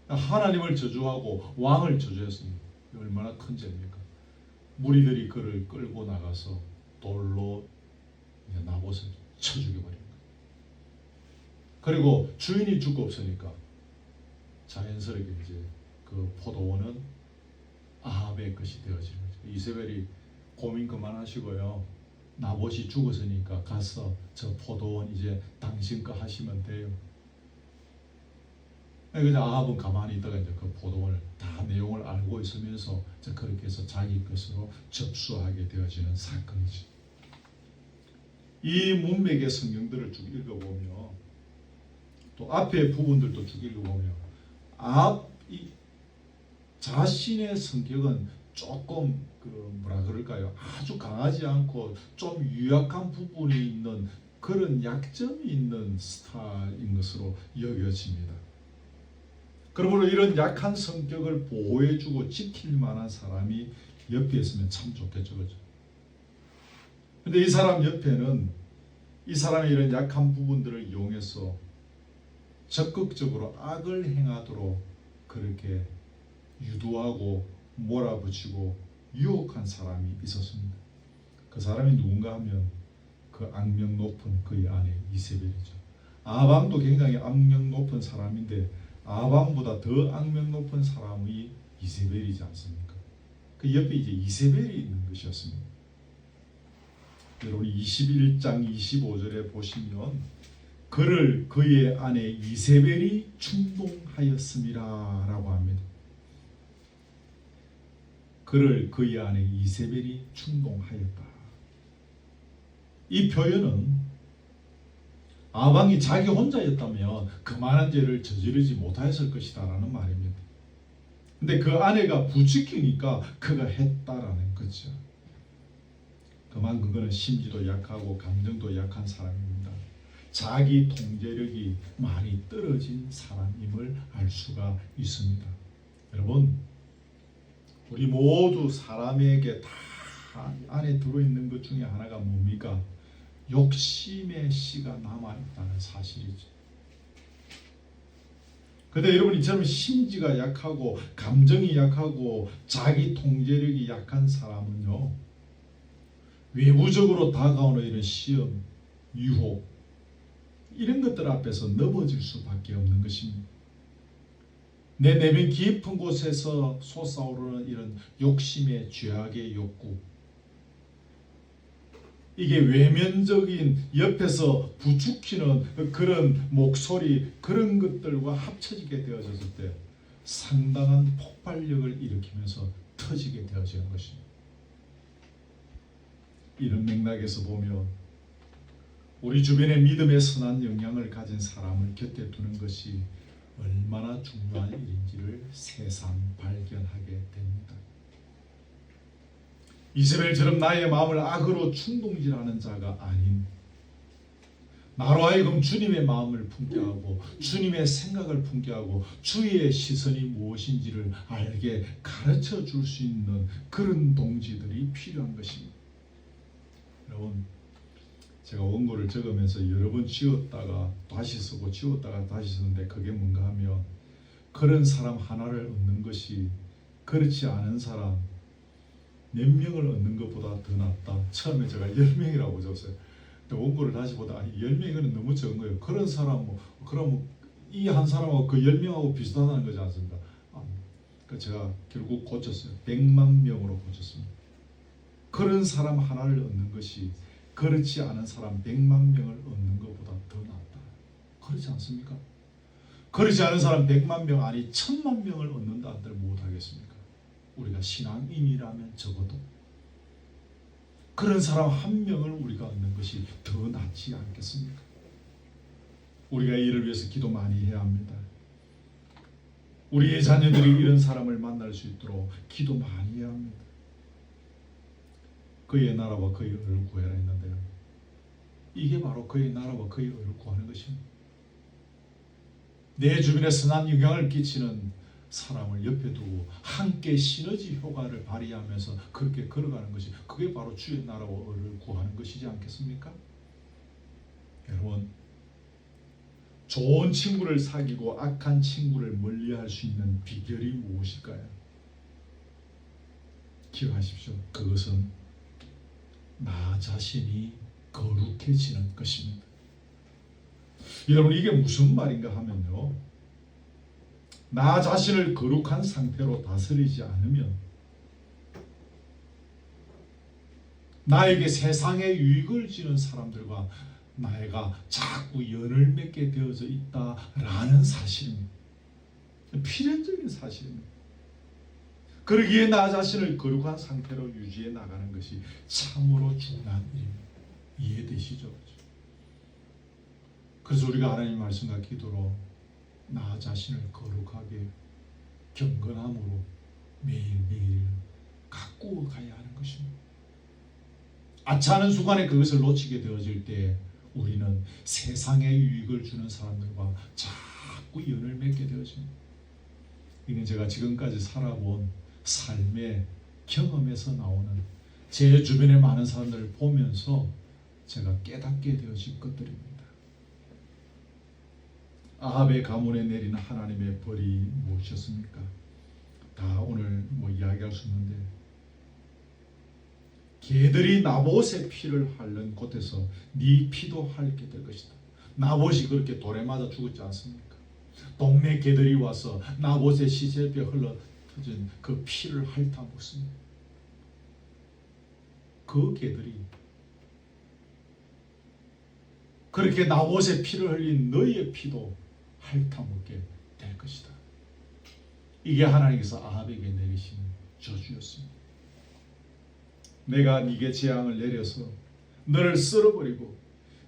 하나님을 저주하고 왕을 저주했습니다. 얼마나 큰 죄입니까? 무리들이 그를 끌고 나가서 돌로 나봇을 쳐 죽여버립니다. 그리고 주인이 죽고 없으니까 자연스럽게 이제 그 포도원은 아합의 것이 되어지는 거죠. 이세벨이 고민 그만하시고요. 나봇이 죽었으니까 가서 저 포도원 이제 당신 거 하시면 돼요. 그래서 아합은 가만히 있다가 이제 그 포도원을 다 내용을 알고 있으면서 그렇게 해서 자기 것으로 접수하게 되어지는 사건이죠. 이 문맥의 성경들을 쭉 읽어보면 또 앞에 부분들도 쭉 읽어보면 아합이 자신의 성격은 조금 뭐라 그럴까요? 아주 강하지 않고 좀 유약한 부분이 있는 그런 약점이 있는 스타일인 것으로 여겨집니다. 그러므로 이런 약한 성격을 보호해주고 지킬 만한 사람이 옆에 있으면 참 좋겠죠, 그죠? 근데 이 사람 옆에는 이 사람의 이런 약한 부분들을 이용해서 적극적으로 악을 행하도록 그렇게 유도하고 몰아붙이고 유혹한 사람이 있었습니다. 그 사람이 누군가 하면 그 악명 높은 그의 아내 이세벨이죠. 아합도 굉장히 악명 높은 사람인데 아합보다 더 악명 높은 사람이 이세벨이지 않습니까? 그 옆에 이제 이세벨이 있는 것이었습니다. 여러분 21장 25절에 보시면 그를 그의 아내 이세벨이 충동하였음이라 라고 합니다. 그를 그의 아내 이세벨이 충동하였다. 이 표현은 아방이 자기 혼자였다면 그만한 죄를 저지르지 못하였을 것이다 라는 말입니다. 근데 그 아내가 부추기니까 그가 했다라는 거죠. 그만큼 그는 심지도 약하고 감정도 약한 사람입니다. 자기 통제력이 많이 떨어진 사람임을 알 수가 있습니다. 여러분, 우리 모두 사람에게 다 안에 들어있는 것 중에 하나가 뭡니까? 욕심의 씨가 남아있다는 사실이죠. 그런데 여러분 이처럼 심지가 약하고 감정이 약하고 자기 통제력이 약한 사람은요, 외부적으로 다가오는 이런 시험, 유혹 이런 것들 앞에서 넘어질 수밖에 없는 것입니다. 내 내면 깊은 곳에서 솟아오르는 이런 욕심의 죄악의 욕구, 이게 외면적인 옆에서 부추기는 그런 목소리, 그런 것들과 합쳐지게 되어졌을 때 상당한 폭발력을 일으키면서 터지게 되어지는 것입니다. 이런 맥락에서 보면 우리 주변에 믿음의 선한 영향을 가진 사람을 곁에 두는 것이 얼마나 중요한 일인지를 새삼 발견하게 됩니다. 이세벨처럼 나의 마음을 악으로 충동질하는 자가 아닌 나로 하여금 주님의 마음을 품게 하고 주님의 생각을 품게 하고 주의 시선이 무엇인지를 알게 가르쳐 줄 수 있는 그런 동지들이 필요한 것입니다. 여러분, 제가 원고를 적으면서 여러 번 지웠다가 다시 쓰고 지웠다가 다시 쓰는데 그게 뭔가 하면 그런 사람 하나를 얻는 것이 그렇지 않은 사람 몇 명을 얻는 것보다 더 낫다. 처음에 제가 10명이라고 적었어요. 근데 원고를 다시 보다 10명은 너무 적은 거예요. 그런 사람 그럼 이 한 사람하고 그 10명하고 비슷하다는 거지 않습니까? 그러니까 제가 결국 고쳤어요. 100만 명으로 고쳤습니다. 그런 사람 하나를 얻는 것이 그렇지 않은 사람 100만 명을 얻는 것보다 더 낫다. 그렇지 않습니까? 그렇지 않은 사람 100만 명 아니 1000만 명을 얻는다 한들 못하겠습니까? 우리가 신앙인이라면 적어도 그런 사람 한 명을 우리가 얻는 것이 더 낫지 않겠습니까? 우리가 이를 위해서 기도 많이 해야 합니다. 우리의 자녀들이 이런 사람을 만날 수 있도록 기도 많이 해야 합니다. 그의 나라와 그의 의를 구해라 했는데요. 이게 바로 그의 나라와 그의 의를 구하는 것입니다. 내 주변에 선한 영향을 끼치는 사람을 옆에 두고 함께 시너지 효과를 발휘하면서 그렇게 걸어가는 것이 그게 바로 주의 나라와 의를 구하는 것이지 않겠습니까? 여러분, 좋은 친구를 사귀고 악한 친구를 멀리할 수 있는 비결이 무엇일까요? 기억하십시오. 그것은 나 자신이 거룩해지는 것입니다. 여러분, 이게 무슨 말인가 하면요, 나 자신을 거룩한 상태로 다스리지 않으면 나에게 세상의 유익을 주는 사람들과 나이가 자꾸 연을 맺게 되어져 있다라는 사실입니다. 필연적인 사실입니다. 그러기에 나 자신을 거룩한 상태로 유지해 나가는 것이 참으로 중요한 일입니다. 이해되시죠? 그래서 우리가 하나님 말씀과 기도로 나 자신을 거룩하게 경건함으로 매일매일 가꾸어 가야 하는 것입니다. 아차하는 순간에 그것을 놓치게 되어질 때 우리는 세상의 유익을 주는 사람들과 자꾸 연을 맺게 되어집니다. 이는 제가 지금까지 살아본 삶의 경험에서 나오는 제 주변에 많은 사람들을 보면서 제가 깨닫게 되어진 것들입니다. 아합의 가문에 내리는 하나님의 벌이 무엇이었습니까? 다 오늘 이야기할 수 있는데, 개들이 나봇의 피를 핥는 곳에서 네 피도 핥게 될 것이다. 나봇이 그렇게 돌에 맞아 죽었지 않습니까? 동네 개들이 와서 나봇의 시체뼈 흘러터진 그 피를 핥아 먹습니다. 그 개들이 그렇게 나봇의 피를 흘린 너희의 피도 핥아 먹게 될 것이다. 이게 하나님께서 아합에게 내리신 저주였습니다. 내가 네게 재앙을 내려서 너를 쓸어버리고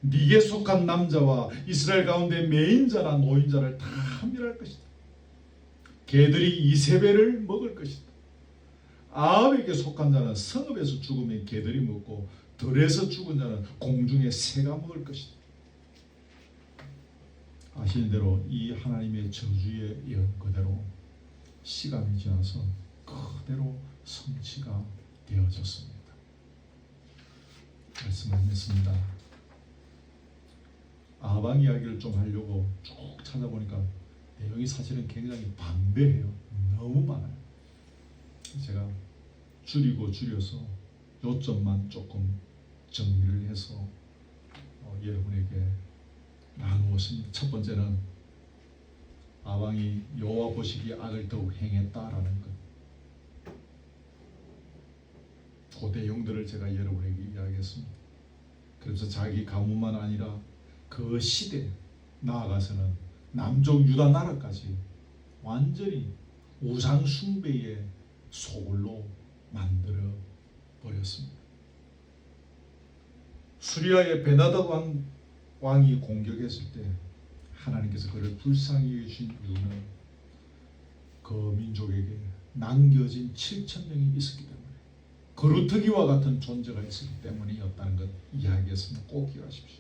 네게 속한 남자와 이스라엘 가운데 매인자나 노인자를 다 멸할 것이다. 개들이 이세벨을 먹을 것이다. 아합에게 속한 자는 성읍에서 죽으면 개들이 먹고 들에서 죽은 자는 공중에 새가 먹을 것이다. 아시는 대로 이 하나님의 저주의 예언 그대로 시간이 지나서 그대로 성취가 되어졌습니다. 말씀을 맺습니다. 아방 이야기를 좀 하려고 쭉 찾아보니까 내용이 사실은 굉장히 방대해요. 너무 많아요. 제가 줄여서 요점만 조금 정리를 해서 여러분에게 나누었습니다. 첫 번째는 아방이 여호와 보시기에 악을 더욱 행했다라는 것. 그 내용들을 제가 여러분에게 이야기했습니다. 그래서 자기 가문만 아니라 그 시대 나아가서는 남쪽 유다 나라까지 완전히 우상 숭배의 소굴로 만들어 버렸습니다. 수리아의 베나다 왕이 공격했을 때 하나님께서 그를 불쌍히 여기신 이유는 그 민족에게 남겨진 7,000명이 있었기 때문에 거루터기와 같은 존재가 있었기 때문이었다는 것 이야기했으면 꼭 기억하십시오.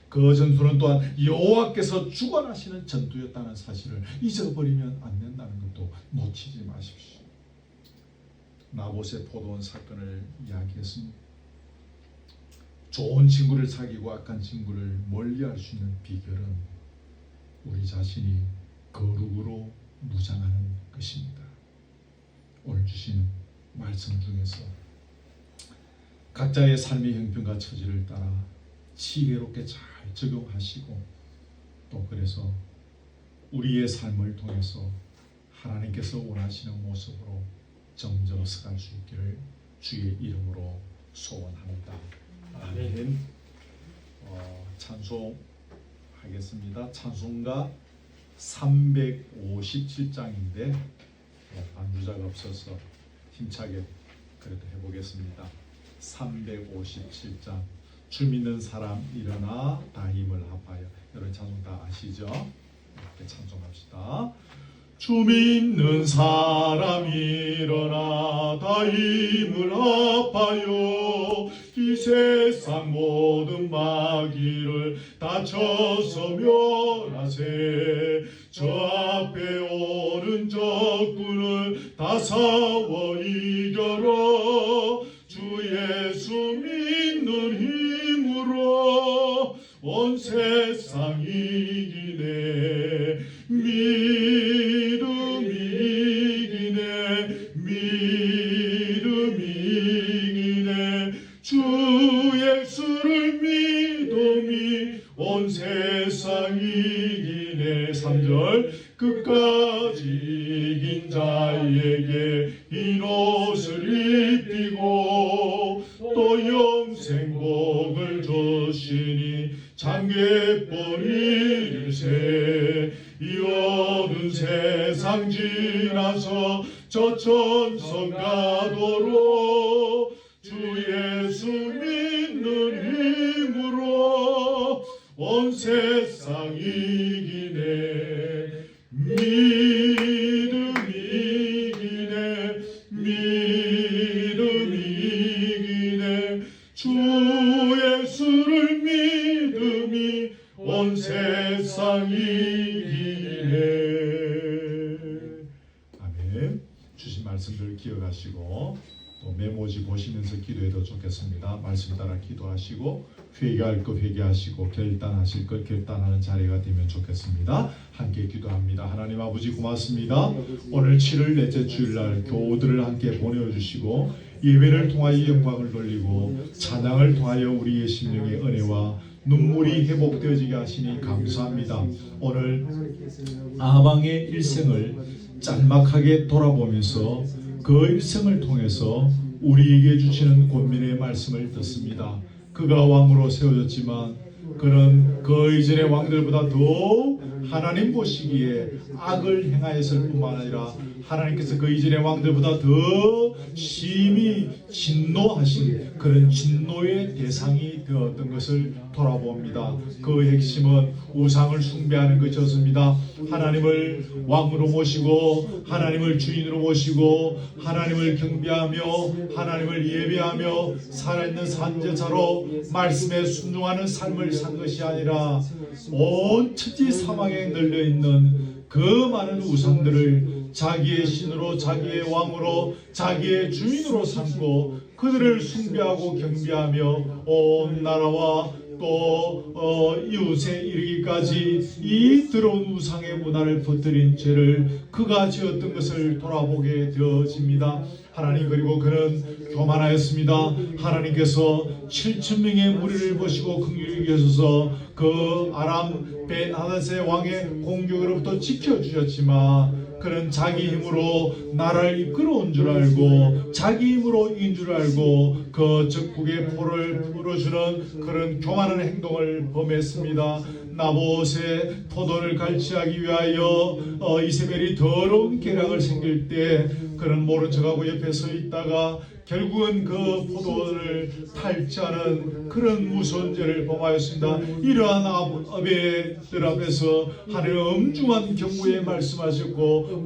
그 전투는 또한 여호와께서 주관하시는 전투였다는 사실을 잊어버리면 안 된다는 것도 놓치지 마십시오. 나봇의 포도원 사건을 이야기했습니다. 좋은 친구를 사귀고 악한 친구를 멀리할 수 있는 비결은 우리 자신이 거룩으로 무장하는 것입니다. 오늘 주신 말씀 중에서 각자의 삶의 형편과 처지를 따라 지혜롭게 잘 적용하시고 또 그래서 우리의 삶을 통해서 하나님께서 원하시는 모습으로 점점 서갈 수 있기를 주의 이름으로 소원합니다. 아멘. 찬송하겠습니다. 찬송가 357장인데 반주자가 없어서 힘차게 그래도 해보겠습니다. 357장. 주 믿는 사람 일어나 다 힘을 합하여. 여러분 찬송 다 아시죠? 이렇게 찬송합시다. 주 믿는 사람 일어나 다 힘을 합하여 이 세상 모든 마귀를 다쳐서 멸하세. 저 앞에 오는 적군을 다 싸워 이겨라. 주 예수 믿는 힘으로 온 세상 이기네. 믿음이 이기네. 주 예수를 믿음이 온 세상 이기네. 3절 끝까지 이긴 자에게 흰 옷을 입히고 또 영생복을 주시니 장개벌일세. 이 어두운 세상 지나서 저 천성 가도록 주 예수 믿는 힘으로 온 세상 이기네. 믿음이 이기네. 주 예수를 믿음이 온 세상 이기네. 아멘. 주신 말씀들 기억하시고 또 메모지 보시면서 기도해도 좋겠습니다. 말씀 따라 기도하시고 회개할 것 회개하시고 결단하실 것 결단하는 자리가 되면 좋겠습니다. 함께 기도합니다. 하나님 아버지 고맙습니다. 오늘 7월 넷째 주일날 교우들을 함께 보내주시고 예배를 통하여 영광을 돌리고 찬양을 통하여 우리의 심령의 은혜와 눈물이 회복되어지게 하시니 감사합니다. 오늘 아방의 일생을 짤막하게 돌아보면서 그 일생을 통해서 우리에게 주시는 권면의 말씀을 듣습니다. 그가 왕으로 세워졌지만 그는 그 이전의 왕들보다 더 하나님 보시기에 악을 행하였을 뿐만 아니라 하나님께서 그 이전의 왕들보다 더 심히 진노하신 그런 진노의 대상이 되었던 것을 돌아봅니다. 그 핵심은 우상을 숭배하는 것이었습니다. 하나님을 왕으로 모시고 하나님을 주인으로 모시고 하나님을 경배하며 하나님을 예배하며 살아있는 산제자로 말씀에 순종하는 삶을 산 것이 아니라 온 천지 사망에 널려있는 그 많은 우상들을 자기의 신으로 자기의 왕으로 자기의 주인으로 삼고 그들을 숭배하고 경배하며 온 나라와 또 이웃에 이르기까지 이 더러운 우상의 문화를 퍼뜨린 죄를 그가 지었던 것을 돌아보게 되어집니다. 하나님 그리고 그는 교만하였습니다. 하나님께서 7,000명의 무리를 보시고 긍휼히 여기셔서 그 아람 벤하닷의 왕의 공격으로부터 지켜주셨지만 그는 자기 힘으로 나라를 이끌어온 줄 알고 자기 힘으로 이긴 줄 알고 그 적국의 포를 풀어주는 그런 교만한 행동을 범했습니다. 나봇의 포도를 갈취하기 위하여 이세벨이 더러운 계략을 생길 때 그는 모른 척하고 옆에 서 있다가 결국은 그 포도를 탈취하는 그런 무서운 죄를 범하였습니다. 이러한 아베들 앞에서 하나님 엄중한 경고에 말씀하셨고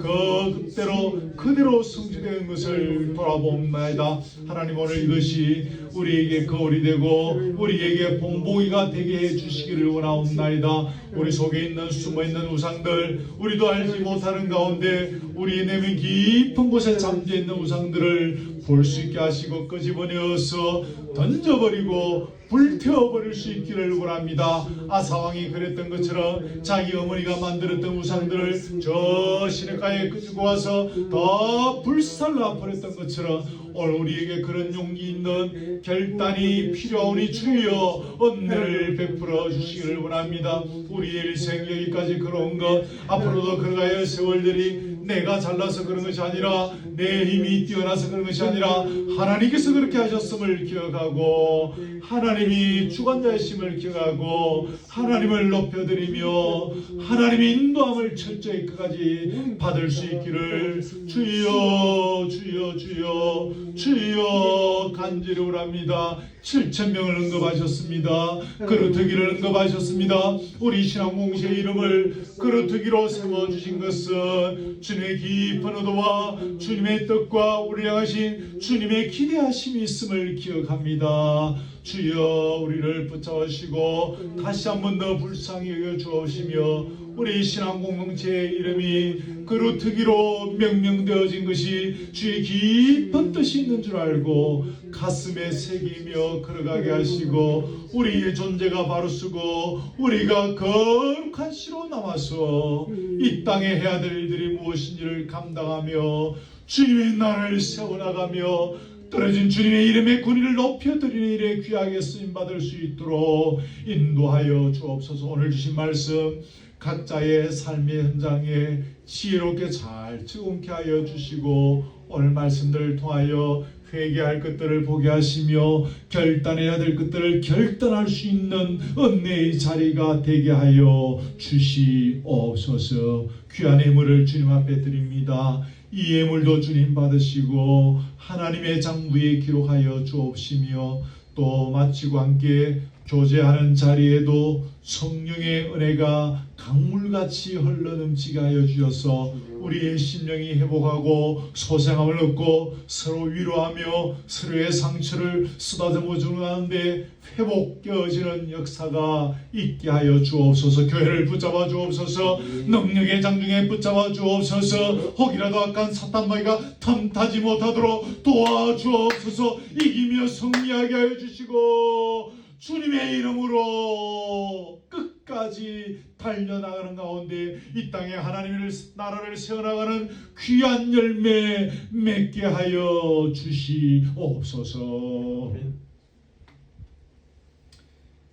그대로 성취된 것을 돌아봅니다. 하나님 오늘 이것이 우리에게 거울이 되고 우리에게 본보기가 되게 해주시기를 원하옵나이다. 우리 속에 있는 숨어있는 우상들, 우리도 알지 못하는 가운데 우리의 내면 깊은 곳에 잠재있는 우상들을 볼 수 있게 하시고 끄집어내어서 던져버리고 불태워버릴 수 있기를 원합니다. 아사왕이 그랬던 것처럼 자기 어머니가 만들었던 우상들을 저 시냇가에 끄지고 와서 더 불살라 버렸던 것처럼 오늘 우리에게 그런 용기 있는 결단이 필요하오니 주여 은혜를 베풀어 주시기를 원합니다. 우리의 일생 여기까지 걸어온 것 앞으로도 걸어가야 할 세월들이 내가 잘나서 그런 것이 아니라 내 힘이 뛰어나서 그런 것이 아니라 하나님께서 그렇게 하셨음을 기억하고 하나님이 주관자이심을 기억하고 하나님을 높여드리며 하나님의 인도함을 철저히 끝까지 받을 수 있기를 주여 주여 주여 주여 간절히 원합니다. 7,000명을 응급하셨습니다. 그루터기를 응급하셨습니다. 우리 신앙공시의 이름을 그루터기로 세워주신 것은 주님의 깊은 의도와 주님의 뜻과 우리 향하신 주님의 기대하심이 있음을 기억합니다. 주여 우리를 붙잡으시고 다시 한 번 더 불쌍히 여겨 주옵시며 우리 신앙 공동체의 이름이 그루터기로 명명되어진 것이 주의 깊은 뜻이 있는 줄 알고 가슴에 새기며 걸어가게 하시고 우리의 존재가 바로 쓰고 우리가 거룩한 씨로 남아서 이 땅에 해야 될 일들이 무엇인지를 감당하며 주님의 나라를 세워나가며 떨어진 주님의 이름의 군의를 높여드리는 일에 귀하게 쓰임받을 수 있도록 인도하여 주옵소서. 오늘 주신 말씀 각자의 삶의 현장에 지혜롭게 잘 적응케 하여 주시고 오늘 말씀들을 통하여 회개할 것들을 보게 하시며 결단해야 될 것들을 결단할 수 있는 은혜의 자리가 되게 하여 주시옵소서. 귀한 예물을 주님 앞에 드립니다. 이 예물도 주님 받으시고 하나님의 장부에 기록하여 주옵시며 또 마치고 함께 교제하는 자리에도 성령의 은혜가 강물같이 흘러넘치게 하여 주셔서 우리의 심령이 회복하고 소생함을 얻고 서로 위로하며 서로의 상처를 쓰다듬어 주는 가운데 회복되어지는 역사가 있게 하여 주옵소서. 교회를 붙잡아 주옵소서. 능력의 장중에 붙잡아 주옵소서. 혹이라도 악한 사탄마귀가 탐타지 못하도록 도와주옵소서. 이기며 승리하게 하여 주시고 주님의 이름으로 끝까지 달려나가는 가운데 이 땅에 하나님의 나라를 세워나가는 귀한 열매 맺게 하여 주시옵소서.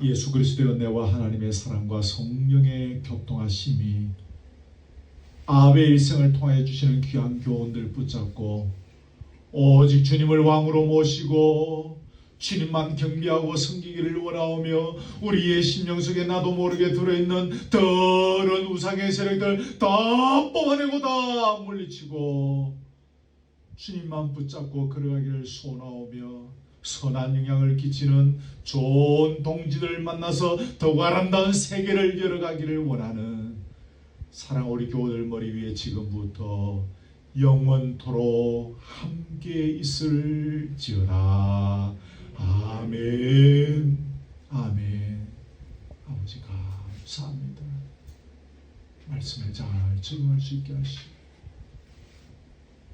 예수 그리스도의 은혜와 하나님의 사랑과 성령의 교통하심이 아베의 일생을 통하여 주시는 귀한 교훈들 붙잡고 오직 주님을 왕으로 모시고 주님만 경배하고 섬기기를 원하오며 우리의 심령 속에 나도 모르게 들어있는 더러운 우상의 세력들 다 뽑아내고 다 물리치고 주님만 붙잡고 걸어가기를 소원하오며 선한 영향을 끼치는 좋은 동지들 만나서 더욱 아름다운 세계를 열어가기를 원하는 사랑 우리 교우들 머리 위에 지금부터 영원토록 함께 있을지어다. 아멘. 아멘. 아버지 감사합니다. 말씀을 잘 적응할 수 있게 하시고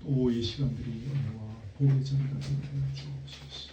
또 이 시간들이 은혜와 복의 자리가 되게 하여 주옵소서.